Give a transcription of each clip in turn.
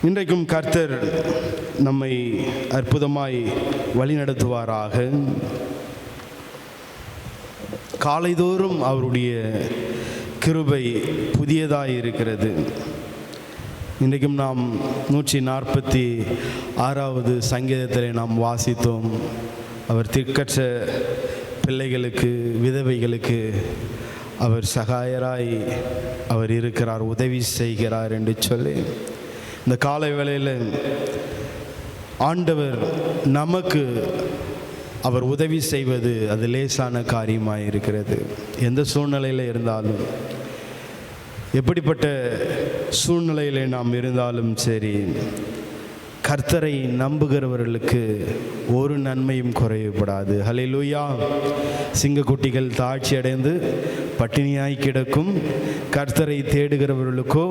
இன்றைக்கும் கர்த்தர் நம்மை அற்புதமாய் வழிநடத்துவாராக. காலைதோறும் அவருடைய கிருபை புதியதாய் இருக்கிறது. இன்றைக்கும் நாம் 146வது சங்கீதத்தில் நாம் வாசித்தோம். அவர் திக்கற்ற பிள்ளைகளுக்கு, விதவைகளுக்கு அவர் சகாயராய் அவர் இருக்கிறார், உதவி செய்கிறார் என்று சொல்லி, இந்த காலை வேளையில் ஆண்டவர் நமக்கு அவர் உதவி செய்வது அது லேசான காரியமாக இருக்கிறது. எந்த சூழ்நிலையில் இருந்தாலும், எப்படிப்பட்ட சூழ்நிலையில் நாம் இருந்தாலும் சரி, கர்த்தரை நம்புகிறவர்களுக்கு ஒரு நன்மையும் குறையப்படாது. ஹல்லேலூயா. சிங்கக்குட்டிகள் தாழ்ச்சி அடைந்து பட்டினியாய் கிடக்கும், கர்த்தரை தேடுகிறவர்களுக்கோ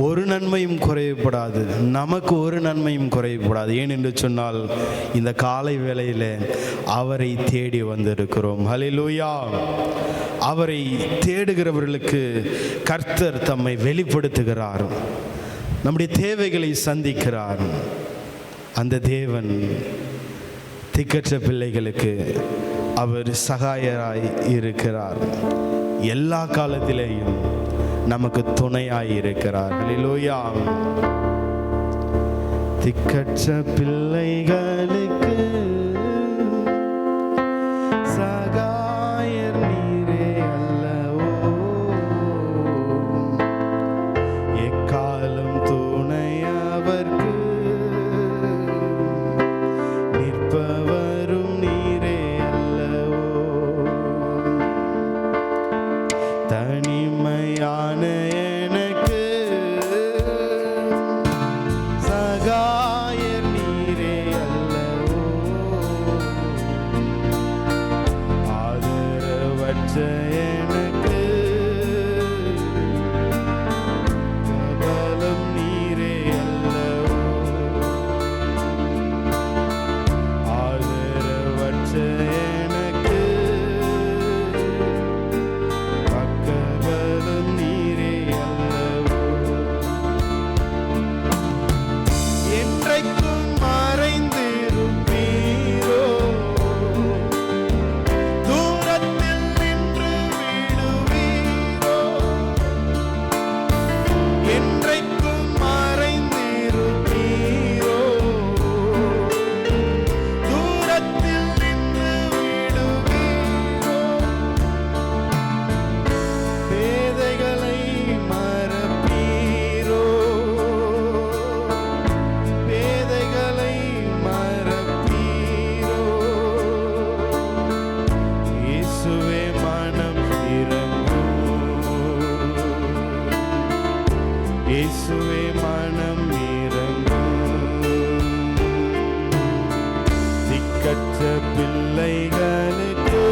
ஒரு நன்மையும் குறையப்படாது. நமக்கு ஒரு நன்மையும் குறையப்படாது. ஏன் என்று சொன்னால், இந்த காலை வேளையில் அவரை தேடி வந்திருக்கிறோம். ஹல்லேலூயா. அவரை தேடுகிறவர்களுக்கு கர்த்தர் தம்மை வெளிப்படுத்துகிறார், நம்முடைய தேவைகளை சந்திக்கிறார். அந்த தேவன் திக்கற்ற பிள்ளைகளுக்கு அவர் சகாயராய் இருக்கிறார். எல்லா காலத்திலேயும் நமக்கு துணையாய் இருக்கிறார். ஹல்லேலூயா. திக்கற்ற பிள்ளைகளுக்கு சகாயர் நீரே அல்லவோ, எக்காலம் துணையவர்க்கு நிற்பவரும் நீரே அல்லவோ. தனிமையான எனக்கு சகாயர் நீரே அல்லவோ, ஆதரவற்ற எனக்கு பலம் நீரே அல்லவோ, ஆதரவற்ற எனக்கு பக்கபலம் நீரே அல்லவோ. என்றைக்கும் மறைந்திருப்பீரோ, தூரத்தில் நின்று விடுவீரோ. என்றைக்கும் மறைந்திருப்பீரோ, தூரத்தில் நின்று விடுவீரோ. பேதைகளை மறப்பீரோ, பேதைகளை மறப்பீரோ. இயேசுவே மனம் இரங்கும், இயேசுவே மனம் இரங்கும். திக்கற்ற பிள்ளைகளுக்கு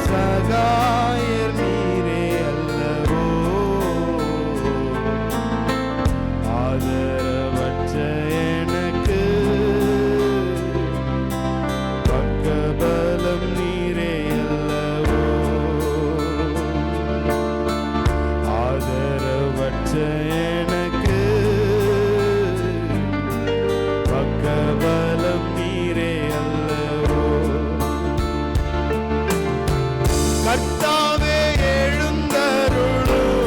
சகாயர் நீரே அல்லவோ, ஆதரவற்ற எனக்கு பக்கபலம் நீரே அல்லவோ, ஆதரவற்ற எனக்கு பக்கபலம் நீரே அல்லவோ. கர்த்தாவே எழுந்தருளும்,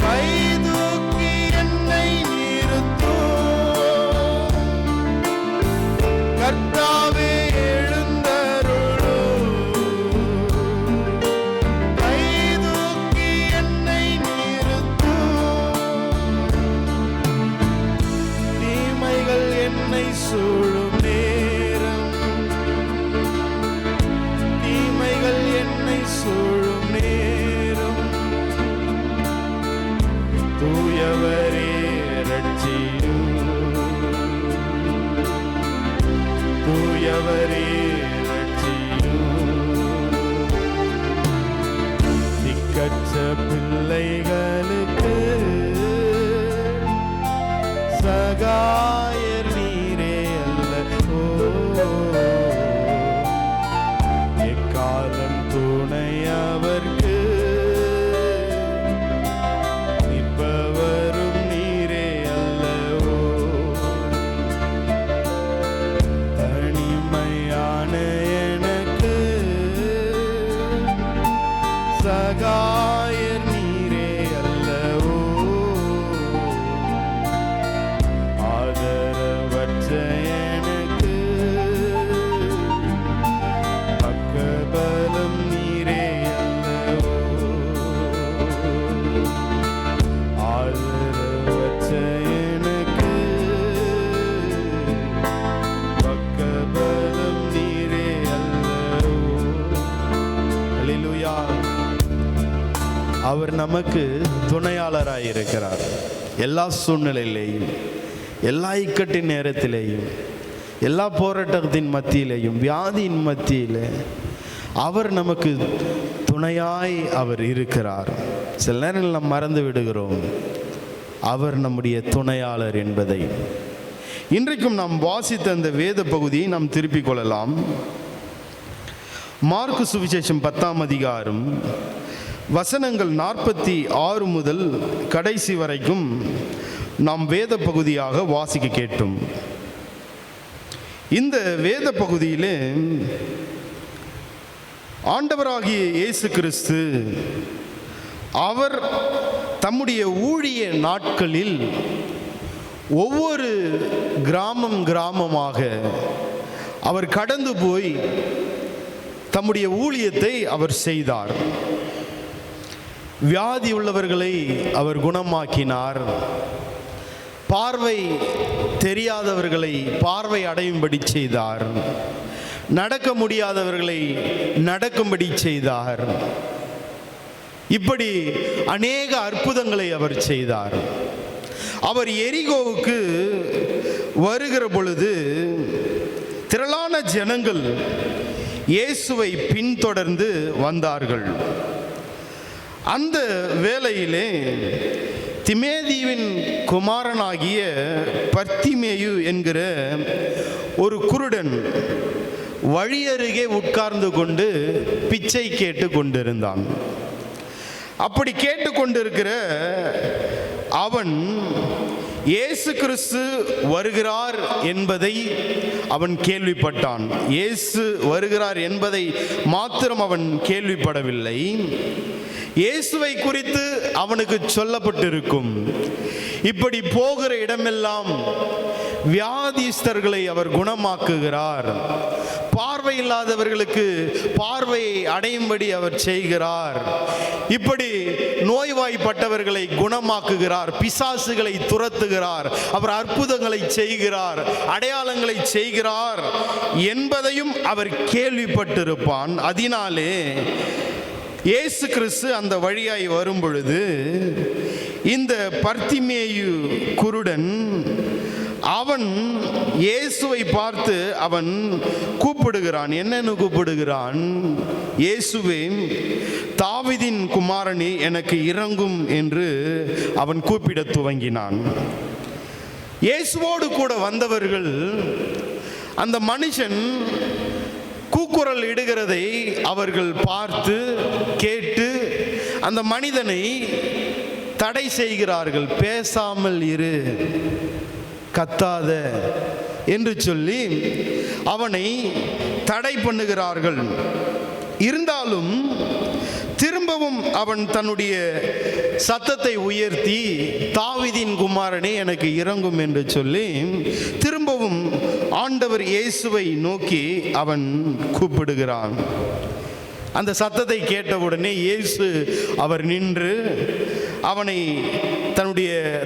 கை தூக்கி என்னை நிறுத்தும். கர்த்தாவே எழுந்தருளும், கை தூக்கி என்னை நிறுத்தும். தீமைகள் என்னை சூழும் நேரம், தீமைகள் என்னை சூழும் நேரம், தூயவரே ரட்சியும், தூயவரே ரட்சியும். திக்கற்ற பிள்ளைகளுக்கு சகாயர் நீரே அல்லவோ, எக்காலம் துணையவர்க்கு ஆயர் நீரே அல்லவோ, ஆதரவற்ற எனக்கு பக்கபலம் நீரே அல்லவோ, ஆதரவற்ற எனக்கு பக்கபலம் நீரே அல்லவோ. அல்லேலூயா. அவர் நமக்கு துணையாளராய் இருக்கிறார். எல்லா சூழ்நிலையிலேயும், எல்லா இக்கட்டின் நேரத்திலேயும், எல்லா போராட்டத்தின் மத்தியிலேயும், வியாதியின் மத்தியிலே அவர் நமக்கு துணையாய் அவர் இருக்கிறார். சில நேரங்களில் நாம் மறந்து விடுகிறோம் அவர் நம்முடைய துணையாளர் என்பதை. இன்றைக்கும் நாம் வாசித்த அந்த வேத பகுதியை நாம் திருப்பிக் கொள்ளலாம். மார்க்கு சுவிசேஷம் 10ஆம் அதிகாரம் வசனங்கள் 46 முதல் கடைசி வரைக்கும் நாம் வேத பகுதியாக வாசிக்க கேட்டோம். இந்த வேத பகுதியிலே ஆண்டவராகிய இயேசு கிறிஸ்து அவர் தம்முடைய ஊழிய நாட்களில் ஒவ்வொரு கிராமமாக அவர் கடந்து போய் தம்முடைய ஊழியத்தை அவர் செய்தார். வியாதி உள்ளவர்களை அவர் குணமாக்கினார். பார்வை தெரியாதவர்களை பார்வை அடையும்படி செய்தார். நடக்க முடியாதவர்களை நடக்கும்படி செய்தார். இப்படி அநேக அற்புதங்களை அவர் செய்தார். அவர் எரிகோவுக்கு வருகிற பொழுது திரளான ஜனங்கள் இயேசுவை பின்தொடர்ந்து வந்தார்கள். அந்த வேளையிலே திமேதியின் குமாரனாகிய பர்த்திமேயு என்கிற ஒரு குருடன் வழியருகே உட்கார்ந்து கொண்டு பிச்சை கேட்டு கொண்டிருந்தான். அப்படி கேட்டு கொண்டிருக்கிற அவன் இயேசு கிறிஸ்து வருகிறார் என்பதை அவன் கேள்விப்பட்டான். இயேசு வருகிறார் என்பதை மாத்திரம் அவன் கேள்விப்படவில்லை, இயேசுவை குறித்து அவனுக்கு சொல்லப்பட்டிருக்கும். இப்படி போகிற இடமெல்லாம் வியாதிஸ்தர்களை அவர் குணமாக்குகிறார், பார்வை இல்லாதவர்களுக்கு பார்வையை அடையும்படி அவர் செய்கிறார், இப்படி நோய்வாய்ப்பட்டவர்களை குணமாக்குகிறார், பிசாசுகளை துரத்துகிறார், அவர் அற்புதங்களை செய்கிறார், அடையாளங்களை செய்கிறார் என்பதையும் அவர் கேள்விப்பட்டிருப்பான். அதனாலே இயேசு கிறிஸ்து அந்த வழியாய் வரும் பொழுது இந்த பர்த்திமேயு குருடன் அவன் இயேசுவை பார்த்து அவன் கூப்பிடுகிறான். என்னன்னு கூப்பிடுகிறான்? இயேசுவே, தாவீதின் குமாரனே, எனக்கு இரங்கும் என்று அவன் கூப்பிட துவங்கினான். இயேசுவோடு கூட வந்தவர்கள் அந்த மனுஷன் கூக்குரல் இடுகிறதை அவர்கள் பார்த்து கேட்டு அந்த மனிதனை தடை செய்கிறார்கள். பேசாமல் இரு, கத்தாத என்று சொல்லி அவனை தடை பண்ணுகிறார்கள். இருந்தாலும் திரும்பவும் அவன் தன்னுடைய சத்தத்தை உயர்த்தி, தாவீதின் குமாரனே எனக்கு இரங்கும் என்று சொல்லி திரும்பவும் ஆண்டவர் இயேசுவை நோக்கி அவன் கூப்பிடுகிறான். அந்த சத்தத்தை கேட்டவுடனே இயேசு அவர் நின்று அவனை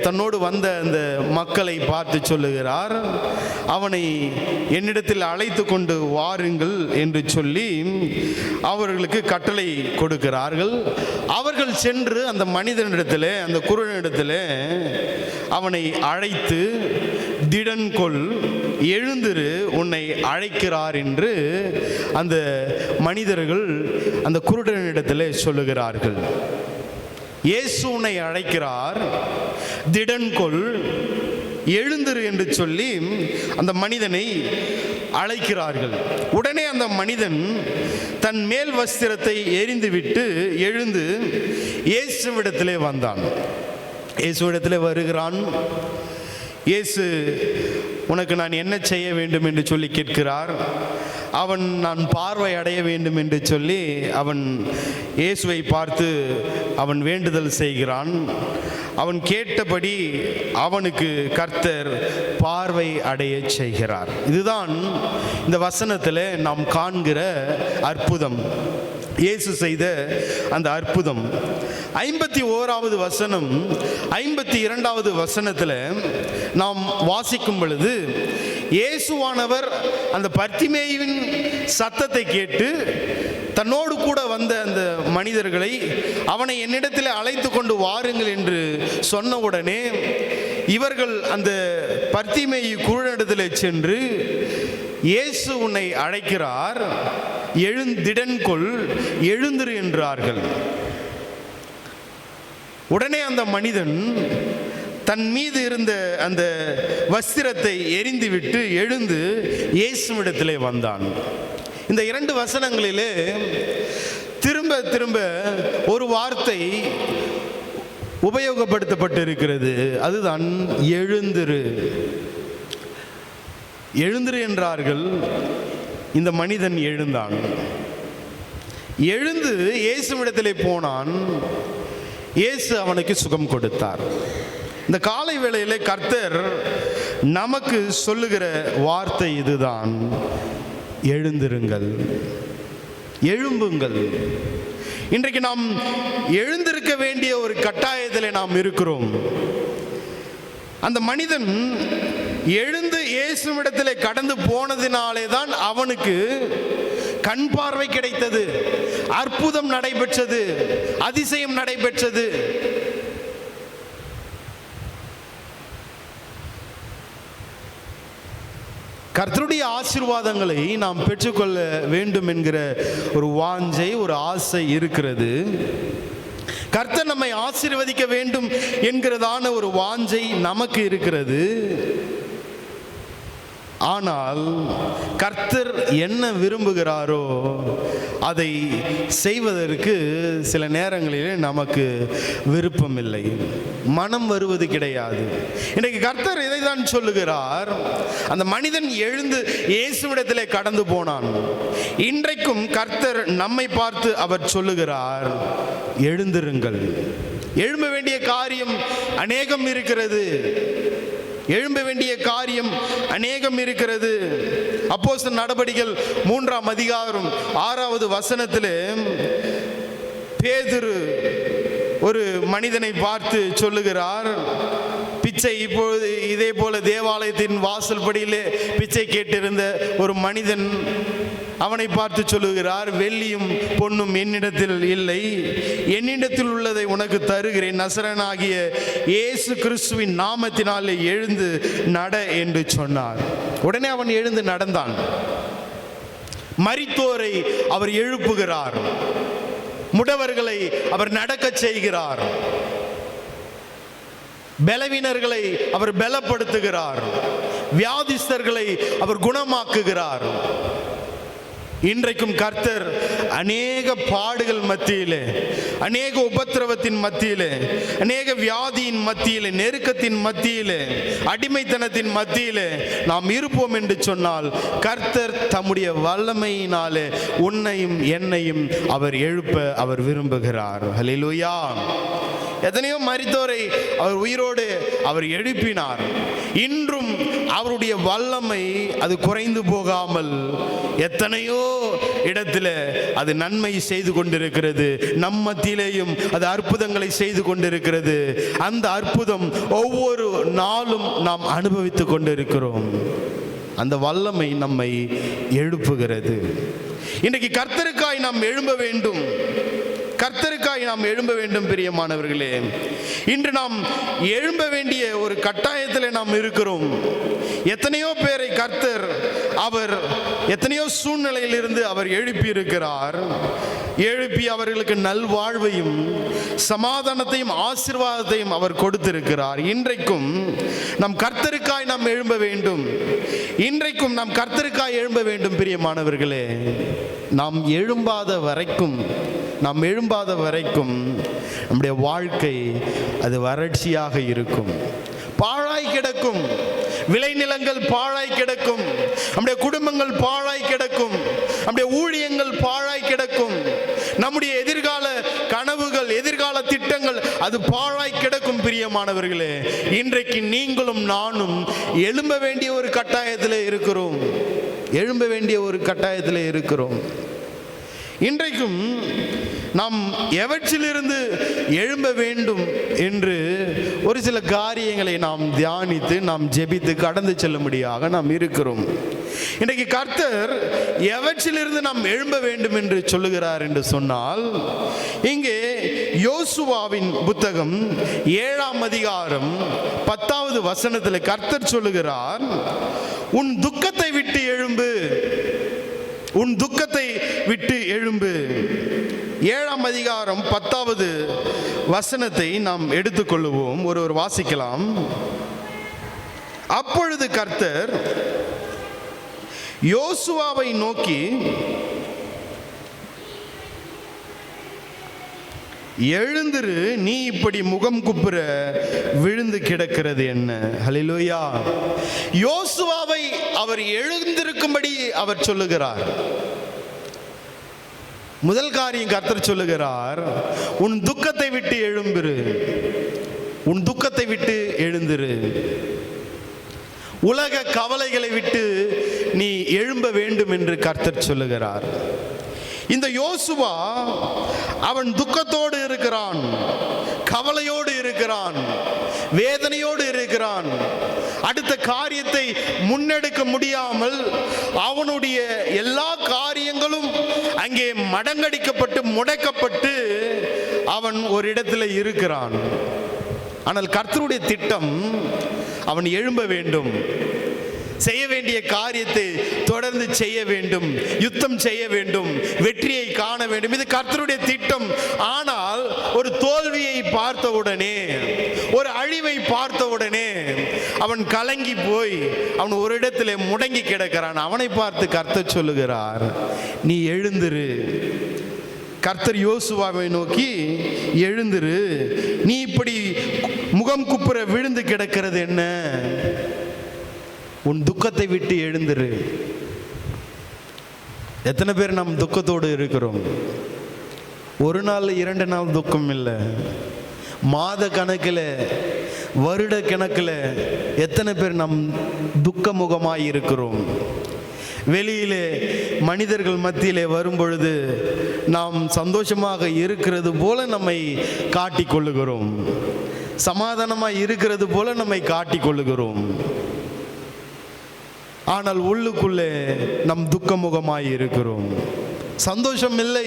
தன்னோடு வந்த அந்த மக்களை பார்த்து சொல்லுகிறார், அவனை என்னிடத்தில் அழைத்து கொண்டு வாருங்கள் என்று சொல்லி அவர்களுக்கு கட்டளை கொடுக்கிறார்கள். அவர்கள் சென்று அந்த மனிதனிடத்தில், அந்த குருடனிடத்தில் அவனை அழைத்து, திடன் கொள், எழுந்திரு, உன்னை அழைக்கிறார் என்று அந்த மனிதர்கள் அந்த குருடனிடத்தில் சொல்லுகிறார்கள். இயேசு உன்னை அழைக்கிறார், திடன் கொள், எழுந்திரு என்று சொல்லி அந்த மனிதனை அழைக்கிறார்கள். உடனே அந்த மனிதன் தன் மேல் வஸ்திரத்தை எறிந்துவிட்டு எழுந்து இயேசுவிடத்திலே வந்தான். இயேசுவிடத்திலே வருகிறான். இயேசு உனக்கு நான் என்ன செய்ய வேண்டும் என்று சொல்லி கேட்கிறார். அவன் நான் பார்வை அடைய வேண்டும் என்று சொல்லி அவன் இயேசுவை பார்த்து அவன் வேண்டுதல் செய்கிறான். அவன் கேட்டபடி அவனுக்கு கர்த்தர் பார்வை அடைய செய்கிறார். இதுதான் இந்த வசனத்தில் நாம் காண்கிற அற்புதம், இயேசு செய்த அந்த அற்புதம். 51வது வசனம் 52வது வசனத்தில் நாம் வாசிக்கும் பொழுது, இயேசுவானவர் அந்த பர்த்திமேயுவின் சத்தத்தை கேட்டு தன்னோடு கூட வந்த அந்த மனிதர்களை அவனை என்னிடத்தில் அழைத்து கொண்டு வாருங்கள் என்று சொன்னவுடனே இவர்கள் அந்த பர்த்திமேயு குழுநிடத்தில் சென்று, இயேசு உன்னை அழைக்கிறார், திடன்கொள், எழுந்திரு என்றார்கள். உடனே அந்த மனிதன் தன் மீது இருந்த அந்த வஸ்திரத்தை எரிந்துவிட்டு எழுந்து இயேசுவிடத்திலே வந்தான். இந்த 2 வசனங்களிலே திரும்ப திரும்ப ஒரு வார்த்தை உபயோகப்படுத்தப்பட்டிருக்கிறது. அதுதான் எழுந்திரு. எழுந்திரு என்றார்கள். இந்த மனிதன் எழுந்தான். எழுந்து இயேசுவிடத்திலே போனான். இயேசு அவனுக்கு சுகம் கொடுத்தார். இந்த காலை வேளையிலே கர்த்தர் நமக்கு சொல்லுகிற வார்த்தை இதுதான், எழுந்திருங்கள், எழும்புங்கள். இன்றைக்கு நாம் எழுந்திருக்க வேண்டிய ஒரு கட்டாயத்தில் நாம் இருக்கிறோம். அந்த மனிதன் எழுந்து இயேசுவிடத்திலே கடந்து போனதினாலே தான் அவனுக்கு கண் பார்வை கிடைத்தது, அற்புதம் நடைபெற்றது, அதிசயம் நடைபெற்றது. கர்த்தருடைய ஆசீர்வாதங்களை நாம் பெற்றுக்கொள்ள வேண்டும் என்கிற ஒரு வாஞ்சை, ஒரு ஆசை இருக்கிறது. கர்த்தர் நம்மை ஆசீர்வதிக்க வேண்டும் என்கிறதான ஒரு வாஞ்சை நமக்கு இருக்கிறது. ஆனால் கர்த்தர் என்ன விரும்புகிறாரோ அதை செய்வதற்கு சில நேரங்களிலே நமக்கு விருப்பம் இல்லை, மனம் வருவது கிடையாது. இன்றைக்கு கர்த்தர் இதை தான் சொல்லுகிறார். அந்த மனிதன் எழுந்து இயேசுவிடத்திலே கடந்து போனான். இன்றைக்கும் கர்த்தர் நம்மை பார்த்து அவர் சொல்லுகிறார், எழுந்திருங்கள். எழும்ப வேண்டிய காரியம் அநேகம் இருக்கிறது. எழும்ப வேண்டிய காரியம் அநேகம் இருக்கிறது. அப்போஸ்தலர் நடபடிகள் 3ஆம் அதிகாரம் 6வது வசனத்தில் பேதுரு ஒரு மனிதனை பார்த்து சொல்லுகிறார், பிச்சை இப்பொழுது இதே போல தேவாலயத்தின் வாசல் படியிலே பிச்சை கேட்டிருந்த ஒரு மனிதன் அவனை பார்த்து சொல்லுகிறார், வெள்ளியும் பொன்னும் என்னிடத்தில் இல்லை, என்னிடத்தில் உள்ளதை உனக்கு தருகிறேன், நசரனாகிய இயேசு கிறிஸ்துவின் நாமத்தினாலே எழுந்து நட என்று சொன்னார். உடனே அவன் எழுந்து நடந்தான். மரித்தோரை அவர் எழுப்புகிறார், முடவர்களை அவர் நடக்க செய்கிறார், பலவீனர்களை அவர் பலப்படுத்துகிறார், வியாதிஸ்தர்களை அவர் குணமாக்குகிறார். இன்றைக்கும் கர்த்தர் அநேக பாடுகள் மத்தியிலே, அநேக உபத்திரவத்தின் மத்தியிலே, அநேக வியாதியின் மத்தியிலே, நெருக்கத்தின் மத்தியிலே, அடிமைத்தனத்தின் மத்தியிலே நாம் இருப்போம் என்று சொன்னால் கர்த்தர் தம்முடைய வல்லமையினாலே உன்னையும் என்னையும் அவர் எழுப்ப அவர் விரும்புகிறார். ஹல்லேலூயா. எத்தனையோ மரித்தோரை அவர் உயிரோடு அவர் எழுப்பினார். இன்றும் அவருடைய வல்லமை அது குறைந்து போகாமல் எத்தனையோ இடத்துல அது நன்மை செய்து கொண்டிருக்கிறது. நம் மத்தியிலேயும் அது அற்புதங்களை செய்து கொண்டிருக்கிறது. அந்த அற்புதம் ஒவ்வொரு நாளும் நாம் அனுபவித்துக் கொண்டிருக்கிறோம். அந்த வல்லமை நம்மை எழுப்புகிறது. இன்றைக்கு கர்த்தருக்காய் நாம் எழும்ப வேண்டும், கர்த்தருக்காய் நாம் எழும்ப வேண்டும். பிரியமானவர்களே, இன்று நாம் எழும்ப வேண்டிய ஒரு கட்டாயத்தில் நாம் இருக்கிறோம். எத்தனையோ பேரை கர்த்தர் அவர் எத்தனையோ சூழ்நிலையிலிருந்து அவர் எழுப்பி இருக்கிறார். எழுப்பி அவர்களுக்கு நல்வாழ்வையும் சமாதானத்தையும் ஆசீர்வாதத்தையும் அவர் கொடுத்திருக்கிறார். இன்றைக்கும் நம் கர்த்தருக்காய் நாம் எழும்ப வேண்டும். இன்றைக்கும் நாம் கர்த்தருக்காய் எழும்ப வேண்டும். பிரியமானவர்களே, நாம் எழும்பாத வரைக்கும் நம்முடைய வாழ்க்கை அது வறட்சியாக இருக்கும், பாழாய் கிடக்கும். விளைநிலங்கள் பாழாய் கிடக்கும், நம்முடைய குடும்பங்கள் பாழாய் கிடக்கும், நம்முடைய ஊழியங்கள் பாழாய் கிடக்கும், நம்முடைய எதிர்கால கனவுகள், எதிர்கால திட்டங்கள் அது பாழாய் கிடக்கும். பிரியமானவர்களே, இன்றைக்கு நீங்களும் நானும் எழும்ப வேண்டிய ஒரு கட்டாயத்தில் இருக்கிறோம். எழும்ப வேண்டிய ஒரு கட்டாயத்தில் இருக்கிறோம். இன்றைக்கும் நாம் எவற்றிலிருந்து எழும்ப வேண்டும் என்று ஒரு சில காரியங்களை நாம் தியானித்து, நாம் ஜெபித்து கடந்து செல்லும்படியாக நாம் இருக்கிறோம். இன்றைக்கு கர்த்தர் எவற்றிலிருந்து நாம் எழும்ப வேண்டும் என்று சொல்லுகிறார் என்று சொன்னால், இங்கே யோசுவாவின் புத்தகம் 7ஆம் அதிகாரம் 10வது வசனத்தில் கர்த்தர் சொல்லுகிறார், உன் துக்கத்தை விட்டு எழும்பு, உன் துக்கத்தை விட்டு எழும்பு. 7ஆம் அதிகாரம் 10வது வசனத்தை நாம் எடுத்துக்கொள்வோம். ஒருவர் வாசிக்கலாம். அப்பொழுது கர்த்தர் யோசுவாவை நோக்கி, எழுந்திரு, நீ இப்படி முகம் குப்புற விழுந்து கிடக்கிறது என்ன? ஹல்லேலூயா. யோசுவாவை அவர் எழுந்திருக்கும்படி அவர் சொல்லுகிறார். முதல் காரியம் கர்த்தர் சொல்லுகிறார், உன் துக்கத்தை விட்டு எழும்பிரு, உன் துக்கத்தை விட்டு எழுந்திரு. உலக கவலைகளை விட்டு நீ எழும்ப வேண்டும் என்று கர்த்தர் சொல்லுகிறார். இந்த யோசுவா அவன் துக்கத்தோடு இருக்கிறான், கவலையோடு இருக்கிறான், வேதனையோடு இருக்கிறான். அடுத்த காரியத்தை முன்னெடுக்க முடியாமல் அவனுடைய எல்லா காரியங்களும் அங்கே மடங்கடிக்கப்பட்டு முடக்கப்பட்டு அவன் ஒரு இடத்துல இருக்கிறான். ஆனால் கர்த்தருடைய திட்டம், அவன் எழும்ப வேண்டும், செய்ய வேண்டிய காரியத்தை தொடர்ந்து செய்ய வேண்டும், யுத்தம் செய்ய வேண்டும், வெற்றியை காண வேண்டும். இது கர்த்தருடைய திட்டம். ஆனால் ஒரு தோல்வியை பார்த்தவுடனே, ஒரு அழிவை பார்த்தவுடனே அவன் கலங்கி போய் அவன் ஒரு இடத்துல முடங்கி கிடக்கிறான். அவனை பார்த்து கர்த்தர் சொல்லுகிறார், நீ எழுந்திரு. கர்த்தர் யோசுவாவை நோக்கி, எழுந்திரு, நீ இப்படி முகம் குப்புற விழுந்து கிடக்கிறது என்ன? உன் துக்கத்தை விட்டு எழுந்திரு. எத்தனை பேர் நம் துக்கத்தோடு இருக்கிறோம்? ஒரு நாள் 2 நாள் துக்கம் இல்லை, மாத கணக்கில், வருட கணக்கில் எத்தனை பேர் நம் துக்க முகமாய் இருக்கிறோம்? வெளியிலே மனிதர்கள் மத்தியிலே வரும் பொழுது நாம் சந்தோஷமாக இருக்கிறது போல நம்மை காட்டிக்கொள்ளுகிறோம், சமாதானமாக இருக்கிறது போல நம்மை காட்டிக்கொள்ளுகிறோம். ஆனால் உள்ளுக்குள்ளே நம் துக்கமுகமாய் இருக்கிறோம். சந்தோஷம் இல்லை,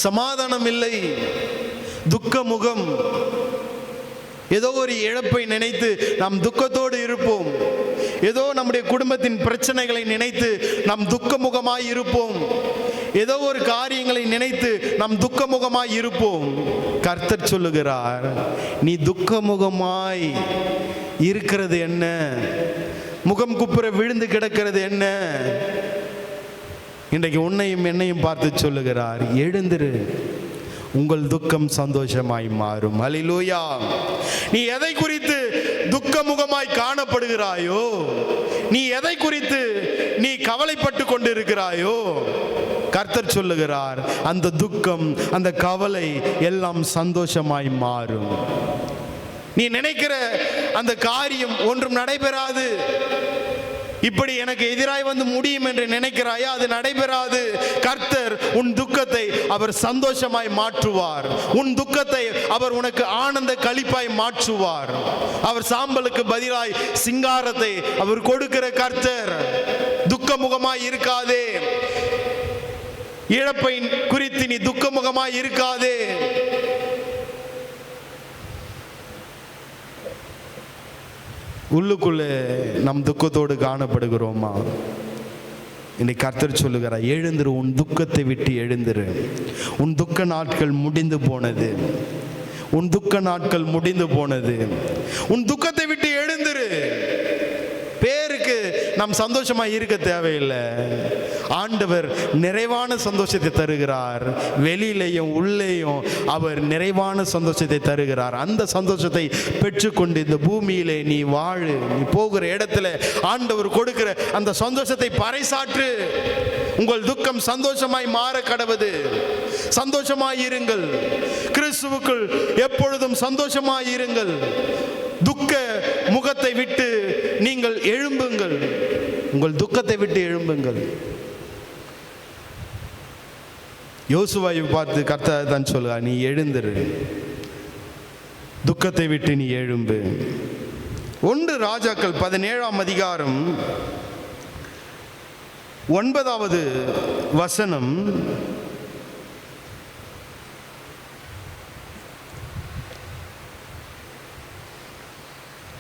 சமாதானம் இல்லை, துக்கமுகம். ஏதோ ஒரு இழப்பை நினைத்து நாம் துக்கத்தோடு இருப்போம். ஏதோ நம்முடைய குடும்பத்தின் பிரச்சனைகளை நினைத்து நாம் துக்கமுகமாய் இருப்போம். ஏதோ ஒரு காரியங்களை நினைத்து நாம் துக்கமுகமாய் இருப்போம். கர்த்தர் சொல்லுகிறார், நீ துக்கமுகமாய் இருக்கிறது என்ன? முகம் குப்புற விழுந்து கிடக்கிறது என்ன? இன்றைக்கு உன்னையும் என்னையும் பார்த்து சொல்லுகிறார், எழுந்திரு, உங்கள் துக்கம் சந்தோஷமாய் மாறும். அல்லேலூயா. நீ எதை குறித்து துக்கமுகமாய் காணப்படுகிறாயோ, நீ எதை குறித்து நீ கவலைப்பட்டு கொண்டு இருக்கிறாயோ, கர்த்தர் சொல்லுகிறார், அந்த துக்கம், அந்த கவலை எல்லாம் சந்தோஷமாய் மாறும். நீ நினைக்கிற அந்த காரியம் ஒன்றும் நடைபெறாது. இப்படி எனக்கு எதிராய் வந்து முடியும் என்று நினைக்கிறாயா? அது நடைபெறாது. கர்த்தர் உன் துக்கத்தை அவர் சந்தோஷமாய் மாற்றுவார். உன் துக்கத்தை அவர் உனக்கு ஆனந்த களிப்பாய் மாற்றுவார். அவர் சாம்பலுக்கு பதிலாய் சிங்காரத்தை அவர் கொடுக்கிற கர்த்தர். துக்கமுகமாய் இருக்காதே, இழப்பை குறித்து நீ துக்கமுகமாய் இருக்காதே. உள்ளுக்குள்ளே நம் துக்கத்தோடு காணப்படுகிறோமா? இன்னைக்கு கர்த்தர் சொல்லுகிறார், எழுந்திரு, உன் துக்கத்தை விட்டு எழுந்திரு. உன் துக்க நாட்கள் முடிந்து போனது. உன் துக்க நாட்கள் முடிந்து போனது. உன் துக்கத்தை விட்டு எழுந்திரு. பேருக்கு நாம் சந்தோஷமா இருக்க தேவையில்லை. ஆண்டவர் நிறைவான சந்தோஷத்தை தருகிறார். வெளியிலையும் உள்ளேயும் அவர் நிறைவான சந்தோஷத்தை தருகிறார். அந்த சந்தோஷத்தை பெற்றுக்கொண்டு இந்த பூமியிலே நீ வாழு. நீ போகிற இடத்துல ஆண்டவர் கொடுக்கிற அந்த சந்தோஷத்தை பறைசாற்று. உங்கள் துக்கம் சந்தோஷமாய் மாற கடவுது. சந்தோஷமாய் இருங்கள். கிறிஸ்துவுக்குள் எப்பொழுதும் சந்தோஷமாய் இருங்கள். துக்க முகத்தை விட்டு நீங்கள் எழும்புங்கள். உங்கள் துக்கத்தை விட்டு எழும்புங்கள். யோசுவாவை பார்த்து கர்த்தர் தான் சொல்லுவார், நீ எழுந்திரு, துக்கத்தை விட்டு நீ எழும்பு. 1 ராஜாக்கள் 17ஆம் அதிகாரம் 9வது வசனம்.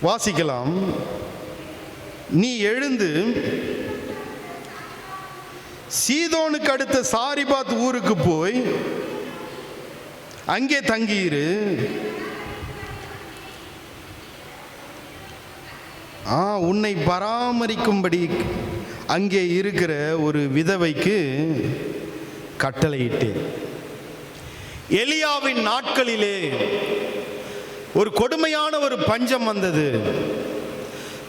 வாசிக்கலாம். நீ எழுந்து சீதோனுக்கு அடுத்த சாரிபாத் ஊருக்கு போய் அங்கே தங்கியிரு. உன்னை பராமரிக்கும்படி அங்கே இருக்கிற ஒரு விதவைக்கு கட்டளையிட்டேன். எலியாவின் நாட்களிலே ஒரு கொடுமையான ஒரு பஞ்சம் வந்தது.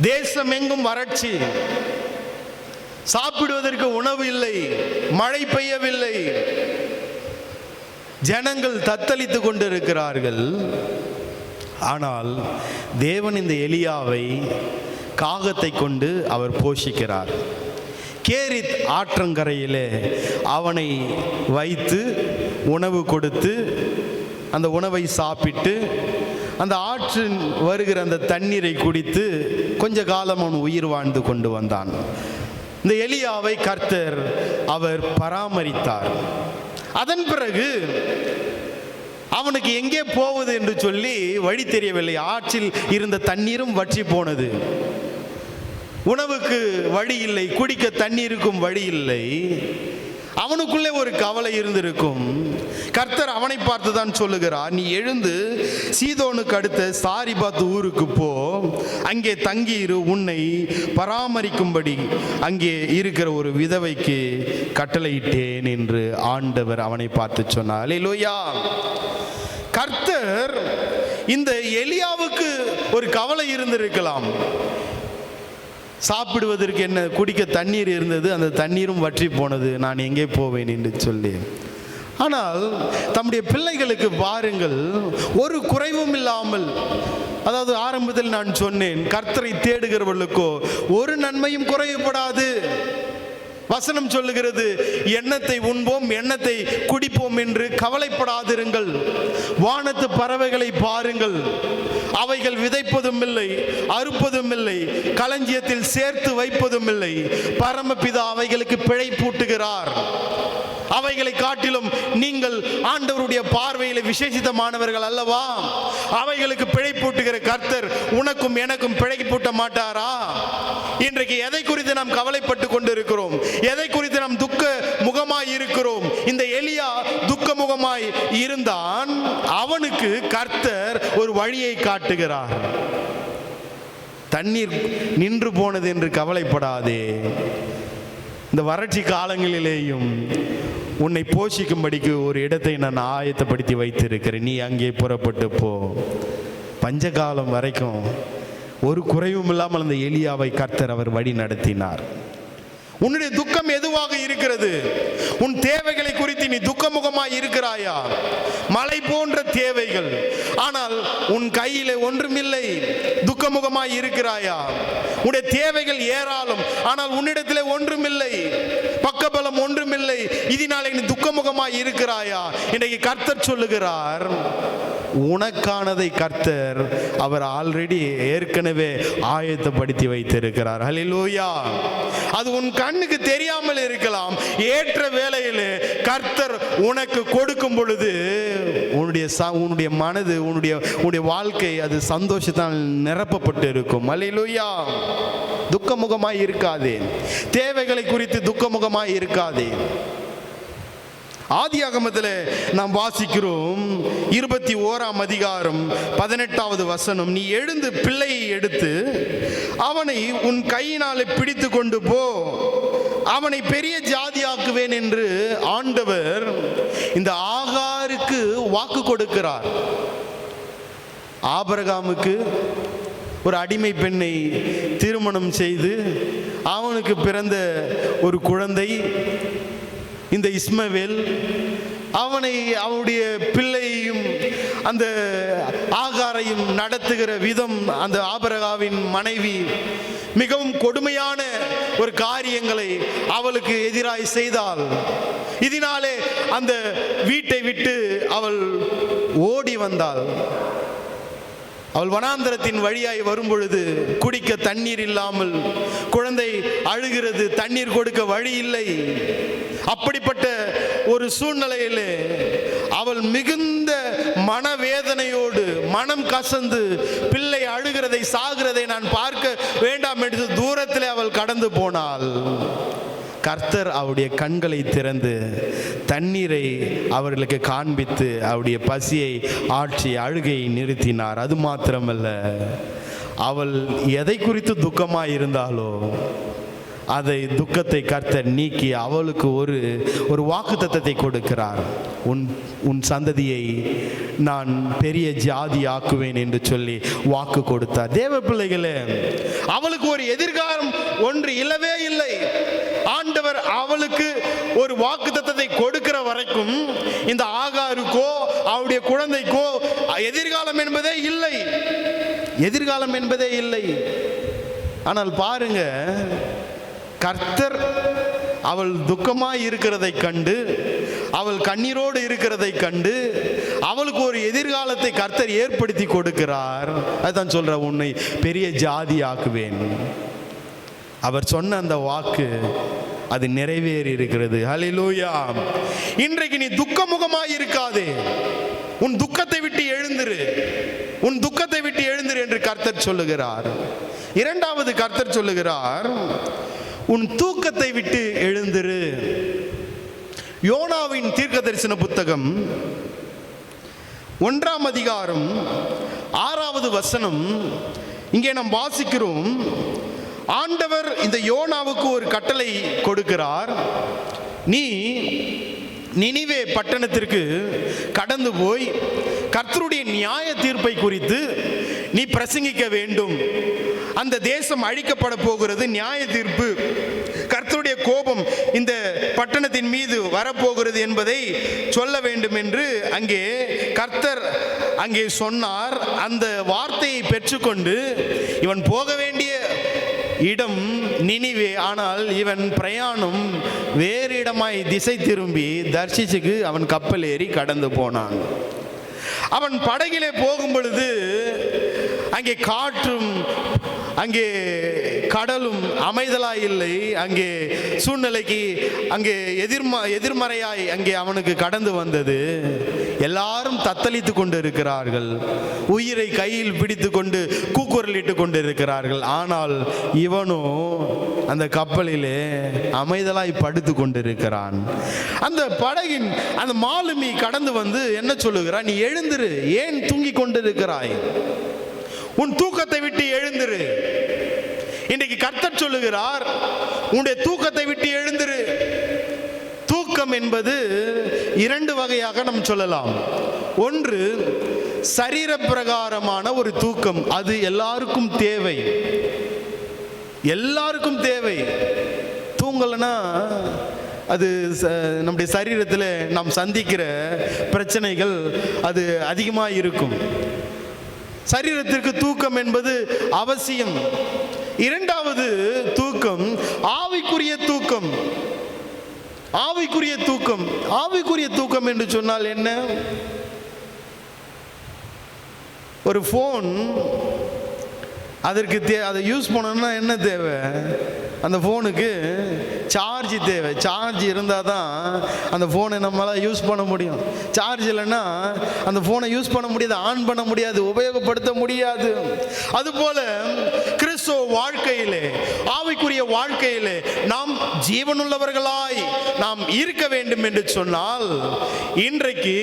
தேசம் எங்கும் வறட்சி, சாப்பிடுவதற்கு உணவு இல்லை, மழை பெய்யவில்லை, ஜனங்கள் தத்தளித்துக் கொண்டிருக்கிறார்கள். ஆனால் தேவன் இந்த எலியாவை காகத்தை கொண்டு அவர் போஷிக்கிறார். கேரித் ஆற்றங்கரையிலே அவனை வைத்து உணவு கொடுத்து அந்த உணவை சாப்பிட்டு அந்த ஆற்றின் வருகிற அந்த தண்ணீரை குடித்து கொஞ்ச காலம் அவன் உயிர் வாழ்ந்து கொண்டு வந்தான். இந்த எலியாவை கர்த்தர் அவர் பராமரித்தார். அதன் பிறகு அவனுக்கு எங்கே போவது என்று சொல்லி வழி தெரியவில்லை. ஆற்றில் இருந்த தண்ணீரும் வற்றி போனது. உணவுக்கு வழி இல்லை, குடிக்க தண்ணீருக்கும் வழி இல்லை. அவனுக்குள்ளே ஒரு கவலை இருந்திருக்கும். கர்த்தர் அவனை பார்த்து தான் சொல்லுகிறார், நீ எழுந்து சீதோனுக்கு அடுத்த சாரிபாத் ஊருக்கு போ, அங்கே தங்கியிரு, உன்னை பராமரிக்கும்படி அங்கே இருக்கிற ஒரு விதவைக்கு கட்டளையிட்டேன் என்று ஆண்டவர் அவனை பார்த்து சொன்னார். அல்லேலூயா. கர்த்தர் இந்த எலியாவுக்கு ஒரு கவலை இருந்திருக்கலாம். சாப்பிடுவதற்கு என்ன, குடிக்க தண்ணீர் இருந்தது, அந்த தண்ணீரும் வற்றி போனது, நான் எங்கே போவேன் என்று சொல்லி. ஆனால் தம்முடைய பிள்ளைகளுக்கு பாருங்கள், ஒரு குறைவும் இல்லாமல், அதாவது ஆரம்பத்தில் நான் சொன்னேன், கர்த்தரை தேடுகிறவர்களுக்கோ ஒரு நன்மையும் குறைவுபடாது. வசனம் சொல்லுகிறது, எண்ணத்தை உண்போம் எண்ணத்தை குடிப்போம் என்று கவலைப்படாதிருங்கள். வானத்து பறவைகளை பாருங்கள், அவைகள் விதைப்பதும் இல்லை, அறுப்பதும் இல்லை, களஞ்சியத்தில் சேர்த்து வைப்பதும் இல்லை. பரமபிதா அவைகளுக்கு பிழை பூட்டுகிறார். அவைகளை காட்டிலும் நீங்கள் ஆண்டவருடைய பார்வையில் விசேஷித்தமானவர்கள் அல்லவா? அவைகளுக்கு பிழை பூட்டுகிற கர்த்தர் உனக்கும் எனக்கும் பிழை பூட்ட மாட்டாரா? இன்றைக்கு எதை குறித்து நாம் கவலைப்பட்டு கொண்டிருக்கிறோம்? எதை குறித்து நாம் துக்க முகமாய் இருக்கிறோம்? இந்த எலியா துக்க முகமாய் இருந்தான். அவனுக்கு கர்த்தர் ஒரு வழியை காட்டுகிறார். தண்ணீர் நின்று போனது என்று கவலைப்படாதே. இந்த வறட்சி காலங்களிலேயும் உன்னை போஷிக்கும்படிக்கு ஒரு இடத்தை நான் ஆயத்தப்படுத்தி வைத்திருக்கிறேன். நீ அங்கே புறப்பட்டு போ. பஞ்சகாலம் வரைக்கும் ஒரு குறைவும் இல்லாமல் அந்த எலியாவை கர்த்தர் அவர் வழி நடத்தினார். உன்னுடைய துக்கம் எதுவாக இருக்கிறது? உன் தேவைகளை குறித்து நீ துக்கமுகமாய் இருக்கிறாயா? மலை போன்ற தேவைகள், ஆனால் உன் கையிலே ஒன்றுமில்லை, துக்கமுகமாய் இருக்கிறாயா? உன்னுடைய தேவைகள் ஏராளம், ஆனால் உன்னிடத்திலே ஒன்றுமில்லை, பக்கபலம் ஒன்றுமில்லை, இதனாலே நீ துக்கமுகமாய் இருக்கிறாயா? இன்றைக்கு கர்த்தர் சொல்லுகிறார், உனக்கானதை கர்த்தர் அவர் ஆல்ரெடி ஏற்கனவே ஆயத்தப்படுத்தி வைத்திருக்கிறார். ஹல்லேலூயா. அது உன் கண்ணுக்கு தெரியாமல் இருக்கலாம். ஏற்ற வேளையிலே கர்த்தர் உனக்கு கொடுக்கும் பொழுது உன்னுடைய மனது, உன்னுடைய வாழ்க்கை அது சந்தோஷத்தால் நிரப்பப்பட்டு இருக்கும். ஹல்லேலூயா. துக்கமுகமாய் இருக்காதே. தேவைகளை குறித்து துக்கமுகமாய் இருக்காதே. ஆதியாகமத்தில் நாம் வாசிக்கிறோம் 21ஆம் அதிகாரம் 18வது வசனம், நீ எழுந்து பிள்ளையை எடுத்து அவனை உன் கையினாலே பிடித்து கொண்டு போ, அவனை பெரிய ஜாதியாக்குவேன் என்று ஆண்டவர் இந்த ஆகாருக்கு வாக்கு கொடுக்கிறார். ஆபிரகாமுக்கு ஒரு அடிமை பெண்ணை திருமணம் செய்து அவனுக்கு பிறந்த ஒரு குழந்தை இந்த இஸ்மவேல். அவனை அவனுடைய பிள்ளையையும் அந்த ஆகாரையும் நடத்துகிற விதம், அந்த ஆபிரகாமின் மனைவி மிகவும் கொடுமையான ஒரு காரியங்களை அவளுக்கு எதிராய் செய்தாள். இதனாலே அந்த வீட்டை விட்டு அவள் ஓடி வந்தாள். அவள் வனாந்தரத்தின் வழியாய் வரும் பொழுது குடிக்க தண்ணீர் இல்லாமல் குழந்தை அழுகிறது, தண்ணீர் கொடுக்க வழி இல்லை. அப்படிப்பட்ட ஒரு சூழ்நிலையிலே அவள் மிகுந்த மனவேதனையோடு மனம் கசந்து பிள்ளை அழுகிறதை சாகிறதை நான் பார்க்க வேண்டாம் என்று தூரத்தில் அவள் கடந்து போனாள். கர்த்தர் அவருடைய கண்களை திறந்து தண்ணீரை அவர்களுக்கு காண்பித்து அவருடைய பசியை ஆற்றி அழுகையை நிறுத்தினார். அது மாத்திரமல்ல, அவள் எதை குறித்து துக்கமாய் இருந்தாலோ அதை துக்கத்தை கர்த்தர் நீக்கி அவளுக்கு ஒரு வாக்குத்தத்தத்தை கொடுக்கிறார். உன் சந்ததியை நான் பெரிய ஜாதி ஆக்குவேன் என்று சொல்லி வாக்கு கொடுத்தார். தேவ பிள்ளைகளே, அவளுக்கு ஒரு எதிர்காலம் ஒன்று இல்லவே இல்லை. ஆண்டவர் அவளுக்கு ஒரு வாக்குத்தத்தத்தை கொடுக்கிற வரைக்கும் இந்த ஆகாருக்கோ அவருடைய குழந்தைக்கோ எதிர்காலம் என்பதே இல்லை, எதிர்காலம் என்பதே இல்லை. ஆனால் பாருங்க, கர்த்தர் அவள் துக்கமாய் இருக்கிறதை கண்டு, அவள் கண்ணீரோடு இருக்கிறதை கண்டு அவளுக்கு ஒரு எதிர்காலத்தை கர்த்தர் ஏற்படுத்தி கொடுக்கிறார். அதுதான் சொல்ற, உன்னை பெரிய ஜாதி ஆக்குவேன். அவர் சொன்ன அந்த வாக்கு அது நிறைவேறி இருக்கிறது. ஹல்லேலூயா. இன்றைக்கு நீ துக்கமுகமாய் இருக்காதே, உன் துக்கத்தை விட்டு எழுந்திரு, உன் துக்கத்தை விட்டு எழுந்திரு என்று கர்த்தர் சொல்லுகிறார். இரண்டாவது கர்த்தர் சொல்லுகிறார், உன் தூக்கத்தை விட்டு எழுந்திரு. யோனாவின் தீர்க்கதரிசன புத்தகம் 1ஆம் அதிகாரம் 6வது வசனம். இங்கே நாம் வாசிக்கிறோம், ஆண்டவர் இந்த யோனாவுக்கு ஒரு கட்டளை கொடுக்கிறார். நீ நினிவே பட்டணத்திற்கு கடந்து போய் கர்த்தருடைய நியாய தீர்ப்பை குறித்து நீ பிரசங்கிக்க வேண்டும். அந்த தேசம் அழிக்கப்பட போகிறது, நியாய தீர்ப்பு, கர்த்தருடைய கோபம் இந்த பட்டணத்தின் மீது வரப்போகிறது என்பதை சொல்ல வேண்டும் என்று அங்கே கர்த்தர் அங்கே சொன்னார். அந்த வார்த்தையை பெற்றுக்கொண்டு இவன் போக வேண்டிய இடம் நினிவே, ஆனால் இவன் பிரயாணம் வேறு இடமாய் திசை திரும்பி தர்ஷீசுக்கு அவன் கப்பல் ஏறி கடந்து போனான். அவன் படகிலே போகும் பொழுது அங்கே காற்றும் அங்கே கடலும் அமைதலாய் இல்லை. அங்கே சூழ்நிலைக்கு அங்கே எதிர்மறையாய் அங்கே அவனுக்கு கடந்து வந்தது. எல்லாரும் தத்தளித்து கொண்டு இருக்கிறார்கள், உயிரை கையில் பிடித்து கொண்டு கூக்குரலிட்டு கொண்டு இருக்கிறார்கள். ஆனால் இவனோ அந்த கப்பலிலே அமைதலாய் படுத்து கொண்டிருக்கிறான். அந்த படகின் அந்த மாலுமி கடந்து வந்து என்ன சொல்லுகிறான், நீ எழுந்திரு, ஏன் தூங்கி கொண்டிருக்கிறாய், உன் தூக்கத்தை விட்டு எழுந்திரு. இன்றைக்கு கர்த்தர் சொல்லுகிறார், உன்னுடைய தூக்கத்தை விட்டு எழுந்திரு. தூக்கம் என்பது இரண்டு வகையாக நாம் சொல்லலாம். ஒன்று சரீர பிரகாரமான ஒரு தூக்கம், அது எல்லாருக்கும் தேவை, எல்லாருக்கும் தேவை. தூங்கலைன்னா அது நம்முடைய சரீரத்தில் நாம் சந்திக்கிற பிரச்சனைகள் அது அதிகமாக இருக்கும். சரீரத்திற்கு தூக்கம் என்பது அவசியம். இரண்டாவது தூக்கம் ஆவிக்குரிய தூக்கம். ஆவிக்குரிய தூக்கம், ஆவிக்குரிய தூக்கம் என்று சொன்னால் என்ன? ஒரு ஃபோன், அதற்கு அதை யூஸ் பண்ணணும்னா என்ன தேவை? அந்த ஃபோனுக்கு சார்ஜ் தேவை. சார்ஜ் இருந்தால் தான் அந்த ஃபோனை நம்மளால் யூஸ் பண்ண முடியும். சார்ஜ் இல்லைன்னா அந்த ஃபோனை யூஸ் பண்ண முடியாது, ஆன் பண்ண முடியாது, உபயோகப்படுத்த முடியாது. அதுபோல கிறிஸ்துவ வாழ்க்கையிலே, ஆவிக்குரிய வாழ்க்கையிலே நாம் ஜீவனுள்ளவர்களாய் நாம் இருக்க வேண்டும் என்று சொன்னால், இன்றைக்கு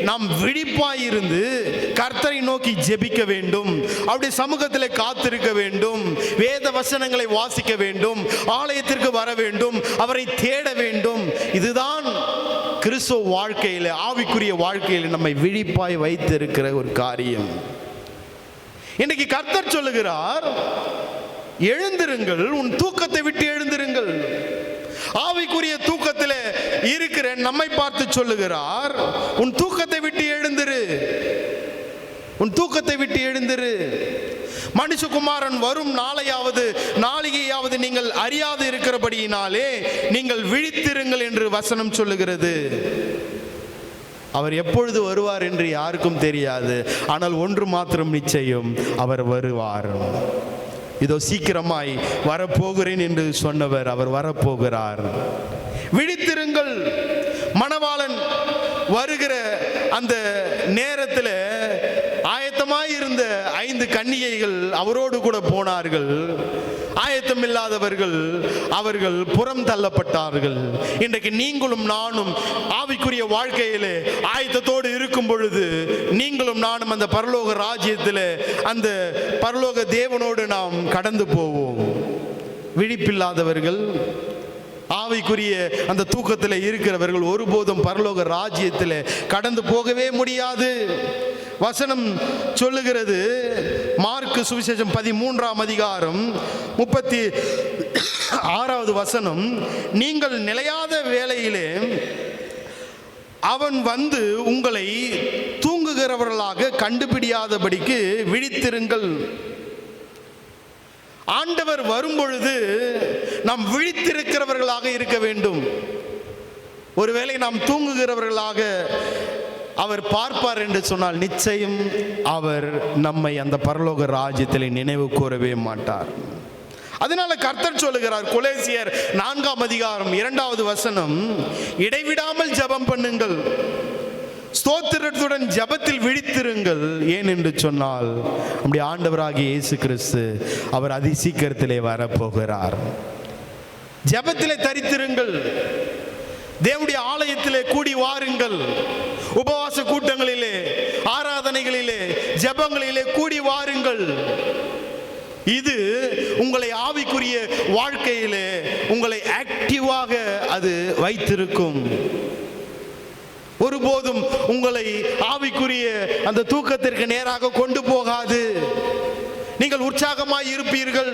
நாம் விழிப்பாய் இருந்து கர்த்தரை நோக்கி ஜெபிக்க வேண்டும், அவருடைய சமூகத்தில் காத்திருக்க வேண்டும், வேத வசனங்களை வாசிக்க வேண்டும், ஆலயத்திற்கு வர வேண்டும், அவரை தேட வேண்டும். இதுதான் கிறிஸ்துவ வாழ்க்கையில், ஆவிக்குரிய வாழ்க்கையில் நம்மை விழிப்பாய் வைத்திருக்கிற ஒரு காரியம். இன்னைக்கு கர்த்தர் சொல்லுகிறார், எழுந்திருங்கள், உன் தூக்கத்தை விட்டு எழுந்திருங்கள். ஆவிக்குரிய தூக்கத்தில் இருக்கிற நம்மை பார்த்து சொல்லுகிறார், உன் தூக்கத்தை விட்டு எழுந்திரு, உன் தூக்கத்தை விட்டு எழுந்திரு. மனுஷகுமாரன் வரும் நாளையாவது நீங்கள் அறியாது இருக்கிறபடியினாலே நீங்கள் விழித்திருங்கள் என்று வசனம் சொல்லுகிறது. அவர் எப்பொழுது வருவார் என்று யாருக்கும் தெரியாது. ஆனால் ஒன்று மாத்திரம் நிச்சயம், அவர் வருவார். இதோ சீக்கிரமாய் வரப்போகிறேன் என்று சொன்னவர் அவர் வரப்போகிறார். விழித்திருங்கள். மணவாளன் வருகிற அந்த நேரத்தில் ஆயத்தமாயிருந்த 5 கன்னிகைகள் அவரோடு கூட போனார்கள். ஆயத்தமில்லாதவர்கள் அவர்கள் புறம் தள்ளப்பட்டார்கள். இன்றைக்கு நீங்களும் நானும் ஆவிக்குரிய வாழ்க்கையிலே ஆயத்தத்தோடு இருக்கும் பொழுது நீங்களும் நானும் அந்த பரலோக ராஜ்யத்தில் அந்த பரலோக தேவனோடு நாம் கடந்து போவோம். விழிப்பில்லாதவர்கள், ஆவிக்குரிய அந்த தூக்கத்தில் இருக்கிறவர்கள் ஒருபோதும் பரலோக ராஜ்யத்தில் கடந்து போகவே முடியாது. வசனம் சொல்லுகிறது, மார்க்கு சுவிசேஷம் 13ஆம் அதிகாரம் 36வது வசனம், நீங்கள் நிலையாத வேளையிலே அவன் வந்து உங்களை தூங்குகிறவர்களாக கண்டுபிடியாதபடிக்கு விழித்திருங்கள். ஆண்டவர் வரும்பொழுது நாம் விழித்திருக்கிறவர்களாக இருக்க வேண்டும். ஒருவேளை நாம் தூங்குகிறவர்களாக அவர் பார்ப்பார் என்று சொன்னால் நிச்சயம் அவர் நம்மை அந்த பரலோக ராஜ்யத்தில் நினைவு கூறவே மாட்டார். அதனால கர்த்தர் சொல்லுகிறார், கொலோசியர் 4ஆம் அதிகாரம் 2வது வசனம், இடைவிடாமல் ஜெபம் பண்ணுங்கள், ஸ்தோத்திரத்துடன் ஜெபத்தில் விழித்திருங்கள். ஏன் என்று சொன்னால் நம்முடைய ஆண்டவராகிய இயேசு கிறிஸ்து அவர் அதி சீக்கிரத்திலே வரப்போகிறார். ஜெபத்திலே தரித்திருங்கள். தேவனுடைய ஆலயத்திலே கூடி வாருங்கள். உபவாச கூட்டங்களிலே, ஆராதனைகளிலே, ஜெபங்களிலே கூடி வாருங்கள். இது உங்களை ஆவிக்குரிய வாழ்க்கையிலே உங்களை ஆக்டிவாக அது வைத்திருக்கும். ஒருபோதும் உங்களை ஆவிக்குரிய அந்த தூக்கத்திற்கு நேராக கொண்டு போகாது. நீங்கள் உற்சாகமாய் இருப்பீர்கள்.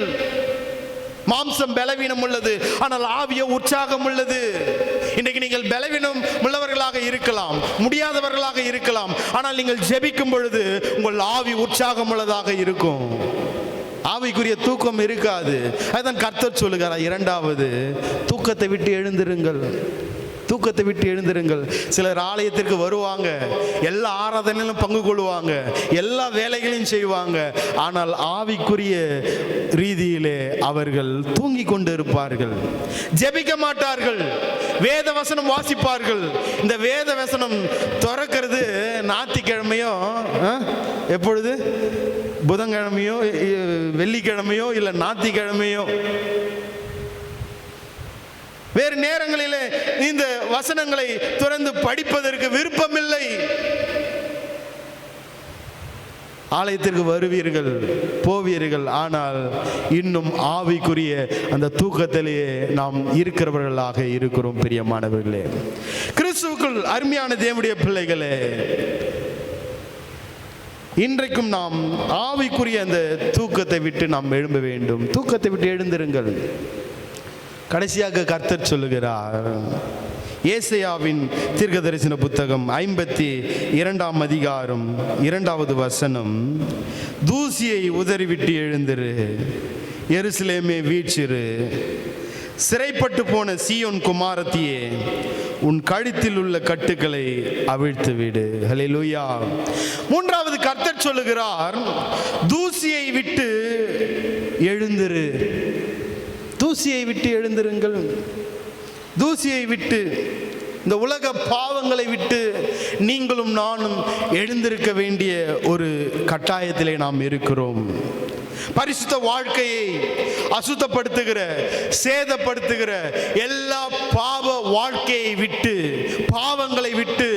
மாம்சம் பலவீனம் உள்ளது, ஆனால் ஆவியோ உற்சாகம் உள்ளது. இன்றைக்கு நீங்கள் பலவீனம் உள்ளவர்களாக இருக்கலாம், முடியாதவர்களாக இருக்கலாம், ஆனால் நீங்கள் ஜெபிக்கும் பொழுது உங்கள் ஆவி உற்சாகம் உள்ளதாக இருக்கும். ஆவிக்குரிய தூக்கம் இருக்காது. அதுதான் கர்த்தர் சொல்லுகிறார், 2வது தூக்கத்தை விட்டு எழுந்திருங்கள். தூக்கத்தை விட்டு எழுந்திருங்கள். சிலர் ஆலயத்திற்கு வருவாங்க, எல்லா ஆராதனையிலும் பங்கு கொள்வாங்க, எல்லா வேலைகளையும் செய்வாங்க, ஆனால் ஆவிக்குரிய ரீதியிலே அவர்கள் தூங்கி கொண்டு இருப்பார்கள். ஜெபிக்க மாட்டார்கள். வேத வசனம் வாசிப்பார்கள். இந்த வேத வசனம் திறக்கிறது ஞாயிற்றுக்கிழமையோ, எப்பொழுது புதன்கிழமையோ வெள்ளிக்கிழமையோ இல்லை ஞாயிற்றுக்கிழமையோ, வேறு நேரங்களிலே இந்த வசனங்களை திறந்து படிப்பதற்கு விருப்பமில்லை. ஆலயத்திற்கு வருவீர்கள், போவீர்கள், ஆனால் இன்னும் ஆவிக்குரிய அந்த தூக்கத்திலேயே நாம் இருக்கிறவர்களாக இருக்கிறோம். பிரியமானவர்களே, கிறிஸ்துவுக்குள் அருமையான தேவனுடைய பிள்ளைகளே, இன்றைக்கும் நாம் ஆவிக்குரிய அந்த தூக்கத்தை விட்டு நாம் எழும்ப வேண்டும். தூக்கத்தை விட்டு எழுந்திருங்கள். கடைசியாக கர்த்தர் சொல்லுகிறார், ஏசாயாவின் தீர்க்கதரிசன புத்தகம் 52ஆம் அதிகாரம் 2வது வசனம், தூசியை உதறிவிட்டு எழுந்திரு, எருசலேமே வீற்றிரு, சிறைப்பட்டு போன சீயோன் குமாரத்தியே, உன் கழுத்தில் உள்ள கட்டுக்களை அவிழ்த்து விடு. ஹல்லேலூயா. 3வது கர்த்தர் சொல்லுகிறார், தூசியை விட்டு எழுந்திரு. தூசியை விட்டு எழுந்திருங்கள். தூசியை விட்டு, இந்த உலக பாவங்களை விட்டு நீங்களும் நானும் எழுந்திருக்க வேண்டிய ஒரு கட்டாயத்திலே நாம் இருக்கிறோம். பரிசுத்த வாழ்க்கையை அசுத்தப்படுத்துகிற, சேதப்படுத்துகிற எல்லா பாவ வாழ்க்கையை விட்டு, பாவங்களை விட்டு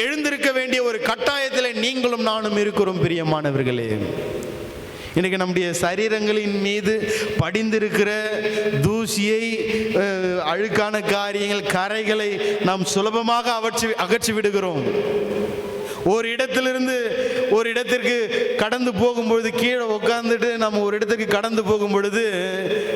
எழுந்திருக்க வேண்டிய ஒரு கட்டாயத்திலே நீங்களும் நானும் இருக்கிறோம். பிரியமானவர்களே, இன்றைக்கி நம்முடைய சரீரங்களின் மீது படிந்திருக்கிற தூசியை, அழுக்கான காரியங்கள், கரைகளை நாம் சுலபமாக அகற்றி விடுகிறோம். ஒரு இடத்திலிருந்து ஒரு இடத்திற்கு கடந்து போகும்பொழுது, கீழே உட்காந்துட்டு நம்ம ஒரு இடத்துக்கு கடந்து போகும் பொழுது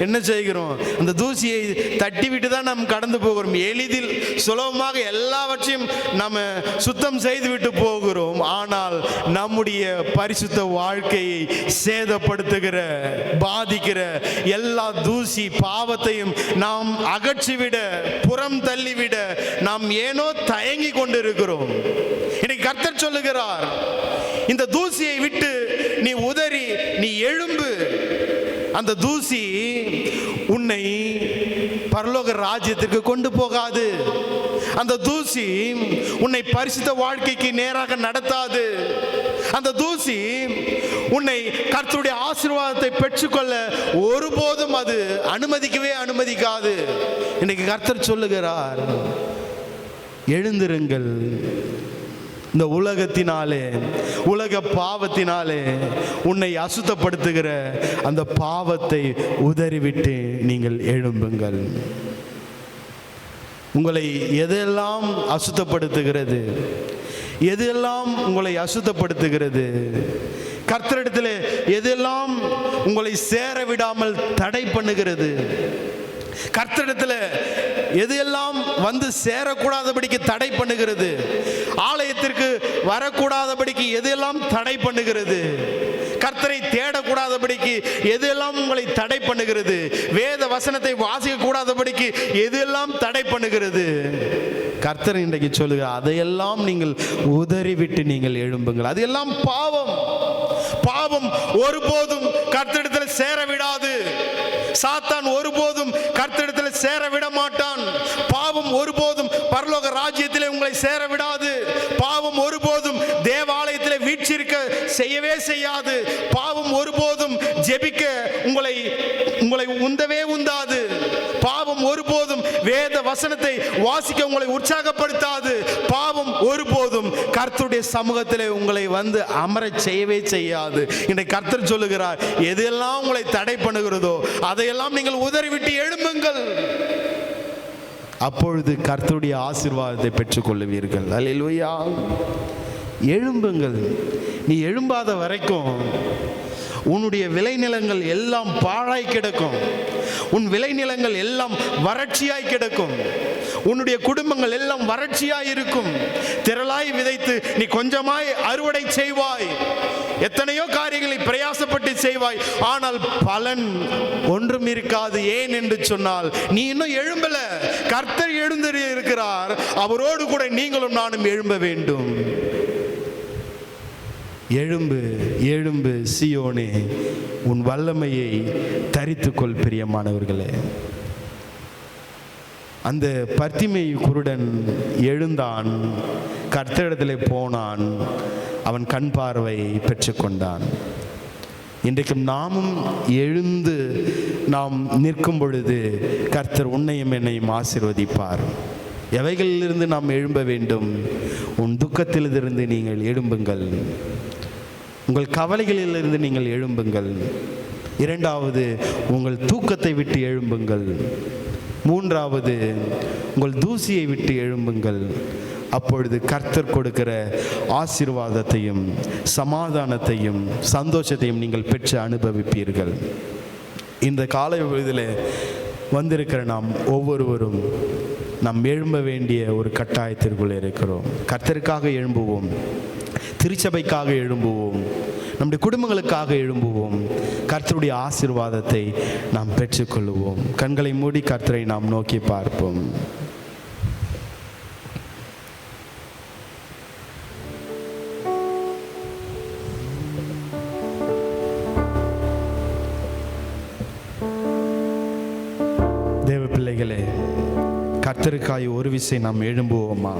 என்ன செய்கிறோம்? அந்த தூசியை தட்டி விட்டு தான் நாம் கடந்து போகிறோம். எளிதில் சுலபமாக எல்லாவற்றையும் நம்ம சுத்தம் செய்து விட்டு போகிறோம். ஆனால் நம்முடைய பரிசுத்த வாழ்க்கையை சேதப்படுத்துகிற, பாதிக்கிற எல்லா தூசி பாவத்தையும் நாம் அகற்றிவிட, புறம் தள்ளிவிட நாம் ஏனோ தயங்கி கொண்டிருக்கிறோம். இன்னைக்கு கர்த்தர் சொல்லுகிறார், இந்த தூசியை விட்டு நீ உதறி நீ எழும்பு. அந்த தூசி உன்னை பரலோக ராஜ்யத்திற்கு கொண்டு போகாது. அந்த தூசி உன்னை பரிசுத்த வாழ்க்கைக்கு நேராக நடத்தாது. அந்த தூசி உன்னை கர்த்தருடைய ஆசீர்வாதத்தை பெற்றுக்கொள்ள ஒருபோதும் அது அனுமதிக்காது. இன்னைக்கு கர்த்தர் சொல்லுகிறார், எழுந்திருங்கள். இந்த உலகத்தினாலே, உலக பாவத்தினாலே உன்னை அசுத்தப்படுத்துகிற அந்த பாவத்தை உதறிவிட்டு நீங்கள் எழும்புங்கள். உங்களை எதெல்லாம் அசுத்தப்படுத்துகிறது, எதெல்லாம் உங்களை அசுத்தப்படுத்துகிறது, கர்த்தரிடத்தில் எதெல்லாம் உங்களை சேர விடாமல் தடை பண்ணுகிறது, கர்த்தரிடத்தில் எது எல்லாம் வந்து சேரக்கூடாதபடிக்கு தடை பண்ணுகிறது, ஆலயத்திற்கு வரக்கூடாதபடிக்கு எதெல்லாம் தடை பண்ணுகிறது, கர்த்தரை தேடக்கூடாதபடிக்கு எதெல்லாம் உங்களை தடை பண்ணுகிறது, வேத வசனத்தை வாசிக்க கூடாதபடிக்கு எதெல்லாம் தடை பண்ணுகிறது, கர்த்தர் இன்றைக்கு சொல்லுகிறார், அதையெல்லாம் நீங்கள் உதறிவிட்டு நீங்கள் எழும்புங்கள். அது எல்லாம் பாவம். பாவம் ஒருபோதும் கர்த்தரிடத்தில் சேர விடாது. சாத்தான் ஒருபோதும் கர்த்தரிடத்தில் சேர விட மாட்டான். பாவம் ஒருபோதும் பரலோக ராஜ்யத்திலே உங்களை சேர விடாது. பாவம் ஒருபோதும் தேவாலயத்திலே வீற்றிருக்க செய்யவே செய்யாது. பாவம் ஒருபோதும் ஜெபிக்க உங்களை உந்தவே உந்தாது. பாவம் ஒருபோதும் வேத வசனத்தை வாசிக்க உங்களை உற்சாகப்படுத்தாது. பாவம் ஒருபோதும் கர்த்தருடைய சமூகத்திலே உங்களை வந்து அமரச் செய்யவே செய்யாது. இன்றைக்கு கர்த்தர் சொல்லுகிறார், எதெல்லாம் உங்களை தடை பண்ணுகிறதோ அதையெல்லாம் நீங்கள் உதறிவிட்டு எழும்புங்கள். அப்பொழுது கர்த்தருடைய ஆசீர்வாதத்தை பெற்றுக் கொள்ளுவீர்கள். அல்லேலூயா. எழும்புங்கள். நீ எழும்பாத வரைக்கும் உன்னுடைய விளைநிலங்கள் எல்லாம் பாழாய் கிடக்கும். உன் விளைநிலங்கள் எல்லாம் வறட்சியாய் கிடக்கும். உன்னுடைய குடும்பங்கள் எல்லாம் வறட்சியாய் இருக்கும். திரளாய் விதைத்து நீ கொஞ்சமாய் அறுவடை செய்வாய். எத்தனையோ காரியங்களை பிரயாசப்பட்டு செய்வாய், ஆனால் பலன் ஒன்றும் இருக்காது. ஏன் என்று சொன்னால் நீ இன்னும் எழும்பல. கர்த்தர் எழுந்து இருக்கிறார். அவரோடு கூட நீங்களும் நானும் எழும்ப வேண்டும். எழும்பு, எழும்பு சீயோனே, உன் வல்லமையை தரித்துக்கொள். பிரியமானவர்களே, அந்த பர்த்திமேயு குருடன் எழுந்தான், கர்த்தரிடத்திலே போனான், அவன் கண் பார்வை பெற்றுக்கொண்டான். இன்றைக்கும் நாமும் எழுந்து நாம் நிற்கும் பொழுது கர்த்தர் உன்னையும் என்னையும் ஆசீர்வதிப்பார். எவைகளிலிருந்து நாம் எழும்ப வேண்டும்? உன் துக்கத்திலிருந்து நீங்கள் எழும்புங்கள். உங்கள் கவலைகளிலிருந்து நீங்கள் எழும்புங்கள். இரண்டாவது, உங்கள் தூக்கத்தை விட்டு எழும்புங்கள். மூன்றாவது, உங்கள் தூசியை விட்டு எழும்புங்கள். அப்பொழுது கர்த்தர் கொடுக்கிற ஆசீர்வாதத்தையும் சமாதானத்தையும் சந்தோஷத்தையும் நீங்கள் பெற்று அனுபவிப்பீர்கள். இந்த காலை பொழுதில் வந்திருக்கிற நாம் ஒவ்வொருவரும் நாம் எழும்ப வேண்டிய ஒரு கட்டாயத்திற்குள்ளே இருக்கிறோம். கர்த்தருக்காக எழும்புவோம், திருச்சபைக்காக எழும்புவோம், நம்முடைய குடும்பங்களுக்காக எழும்புவோம். கர்த்தருடைய ஆசீர்வாதத்தை நாம் பெற்றுக்கொள்ளுவோம். கண்களை மூடி கர்த்தரை நாம் நோக்கி பார்ப்போம். தேவ பிள்ளைகளே, கர்த்தருக்காய் ஒரு விசை நாம் எழும்புவோமா?